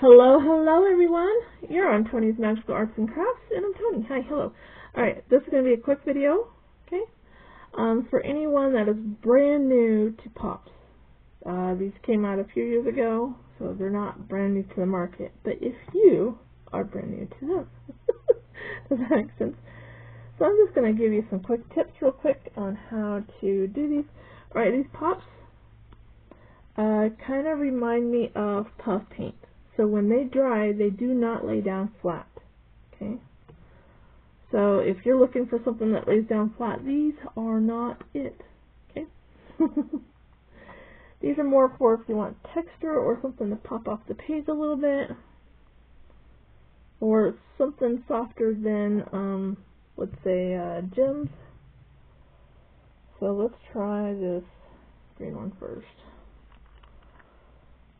Hello, hello everyone. You're on Tony's Magical Arts and Crafts, and I'm Tony. Hi, hello. Alright, this is going to be a quick video, okay? For anyone that is brand new to Pops. These came out a few years ago, so they're not brand new to the market. But if you are brand new to them, does that make sense? So I'm just going to give you some quick tips real quick on how to do these. Alright, these Pops kind of remind me of puff paint. So when they dry, they do not lay down flat. Okay. So if you're looking for something that lays down flat, these are not it. Okay. These are more for if you want texture or something to pop off the page a little bit, or something softer than, let's say, gems. So let's try this green one first.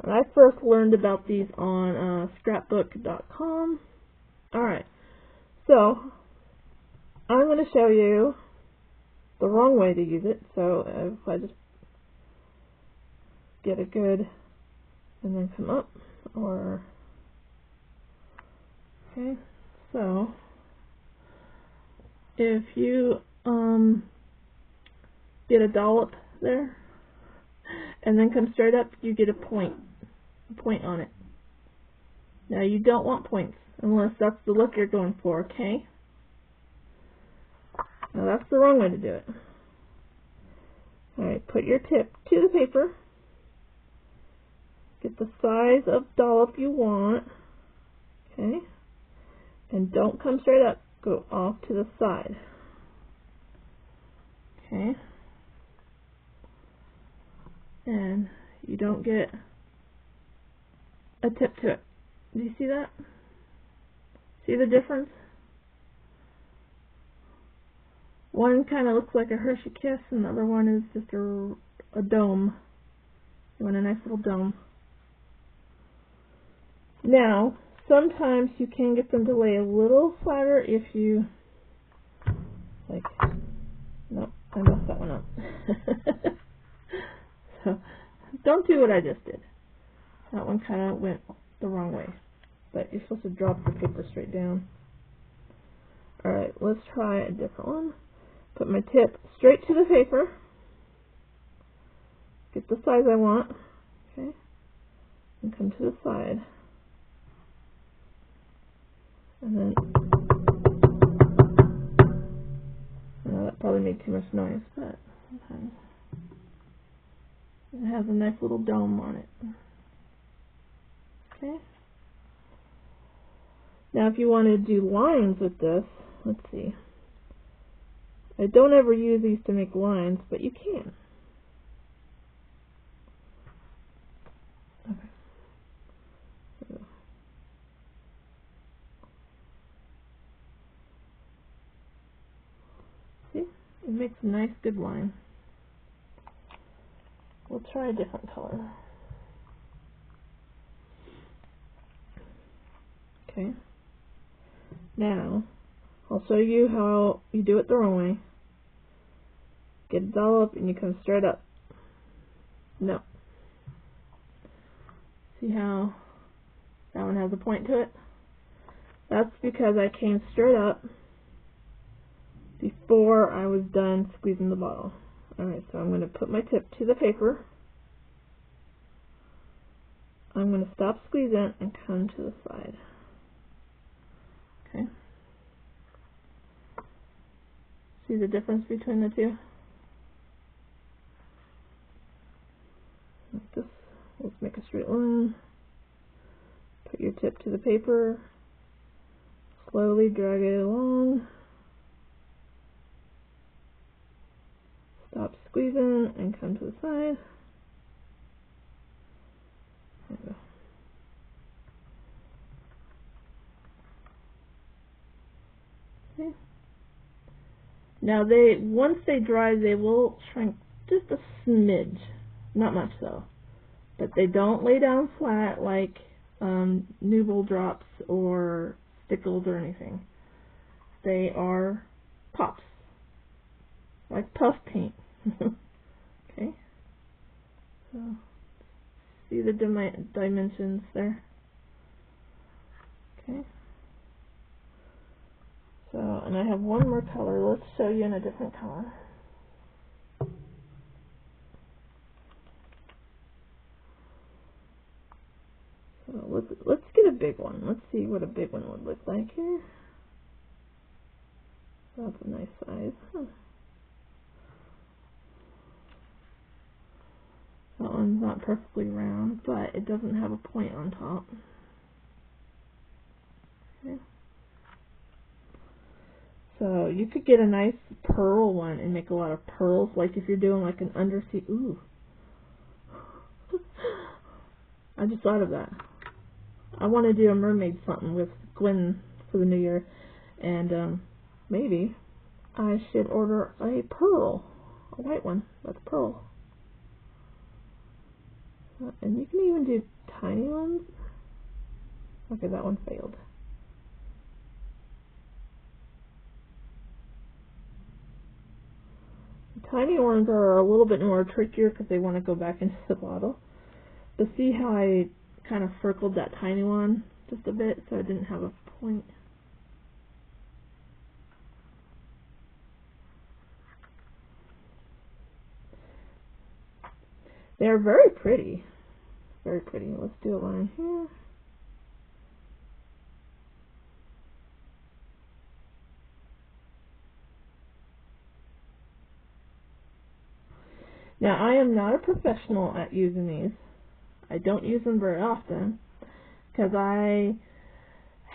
And I first learned about these on scrapbook.com. Alright, so I'm going to show you the wrong way to use it. So if I just get a good and then come up, or okay, so if you get a dollop there and then come straight up, you get a point on it. Now you don't want points unless that's the look you're going for, okay? Now that's the wrong way to do it. Alright, put your tip to the paper. Get the size of dollop you want, okay? And don't come straight up, go off to the side. Okay? And you don't get a tip to it. Do you see that? See the difference? One kind of looks like a Hershey Kiss, and the other one is just a dome. You want a nice little dome. Now, sometimes you can get them to lay a little flatter if you, like, nope, I messed that one up. So, don't do what I just did. That one kind of went the wrong way. But you're supposed to drop the paper straight down. Alright, let's try a different one. Put my tip straight to the paper. Get the size I want. Okay. And come to the side. And then, that probably made too much noise, but sometimes it has a nice little dome on it. Okay. Now if you want to do lines with this, let's see. I don't ever use these to make lines, but you can. Okay. See? It makes a nice good line. We'll try a different color. Okay. Now, I'll show you how you do it the wrong way. Get a dollop and you come straight up. No. See how that one has a point to it? That's because I came straight up before I was done squeezing the bottle. Alright, so I'm going to put my tip to the paper. I'm going to stop squeezing and come to the side. Okay. See the difference between the two? Like this. Let's make a straight line. Put your tip to the paper. Slowly drag it along. Stop squeezing and come to the side. There we go. Okay. Now once they dry, they will shrink just a smidge, not much though, but they don't lay down flat like Nubile drops or stickles or anything. They are pops, like puff paint. Okay, so see the dimensions there. Okay. So, and I have one more color. Let's show you in a different color. So let's get a big one. Let's see what a big one would look like here. That's a nice size. That one's not perfectly round, but it doesn't have a point on top. Okay. So you could get a nice pearl one and make a lot of pearls, like if you're doing like an undersea. Ooh. I just thought of that. I want to do a mermaid something with Gwen for the new year, and maybe I should order a pearl, a white one that's pearl. And you can even do tiny ones. Okay, that one failed. The tiny ones are a little bit more trickier because they want to go back into the bottle. But see how I kind of circled that tiny one just a bit so I didn't have a point. They're very pretty. Very pretty. Let's do a line here. Now, I am not a professional at using these. I don't use them very often because I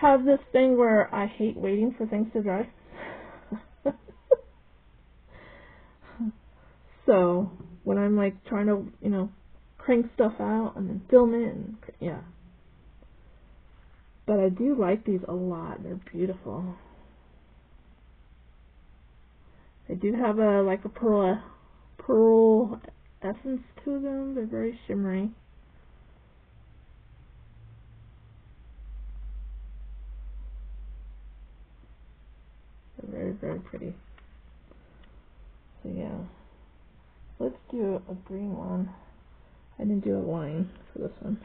have this thing where I hate waiting for things to dry. So, when I'm like trying to, you know, crank stuff out and then film it, and yeah. But I do like these a lot. They're beautiful. They do have a like a pearl essence to them. They're very shimmery. They're very, very pretty. So yeah. Let's do a green one. I didn't do a line for this one.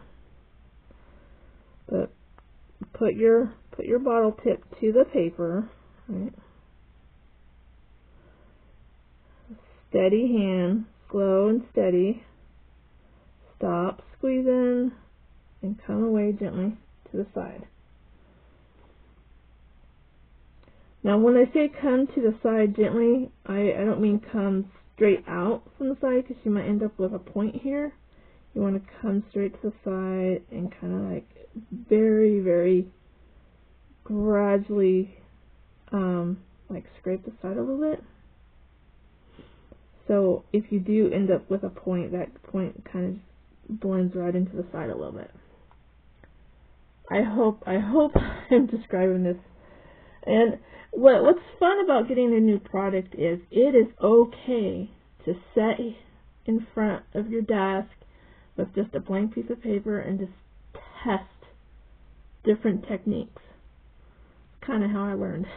But put your bottle tip to the paper, right? Steady hand, slow and steady. Stop squeezing and come away gently to the side. Now when I say come to the side gently, I don't mean come straight out from the side because you might end up with a point here. You want to come straight to the side and kind of like very, very gradually like scrape the side a little bit. So if you do end up with a point, that point kind of blends right into the side a little bit. I hope I'm describing this. And what's fun about getting a new product is it is okay to set in front of your desk with just a blank piece of paper and just test different techniques. It's kind of how I learned.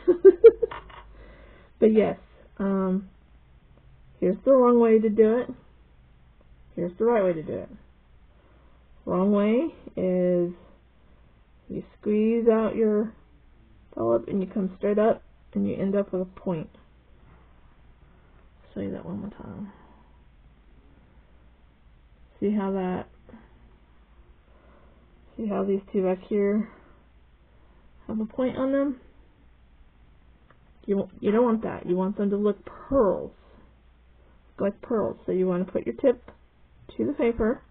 But yes, here's the wrong way to do it. Here's the right way to do it. Wrong way is you squeeze out your dollop and you come straight up and you end up with a point. I'll show you that one more time. See how these two back here have a point on them? You don't want that. You want them to look pearls. Like pearls. So you want to put your tip to the paper,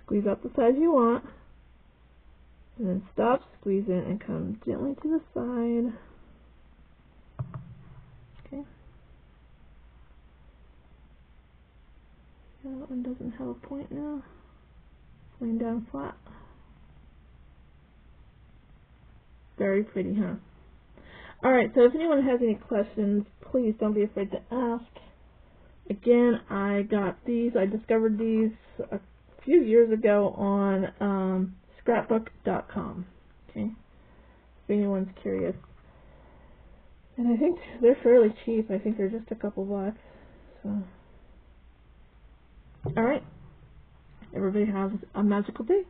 squeeze out the size you want, and then stop squeezing and come gently to the side. Okay. That one doesn't have a point now. It's laying down flat. Very pretty, huh? Alright, so if anyone has any questions, please don't be afraid to ask. Again, I discovered these a few years ago on scrapbook.com. Okay, if anyone's curious. And I think they're fairly cheap. I think they're just a couple bucks. So, alright. Everybody have a magical day.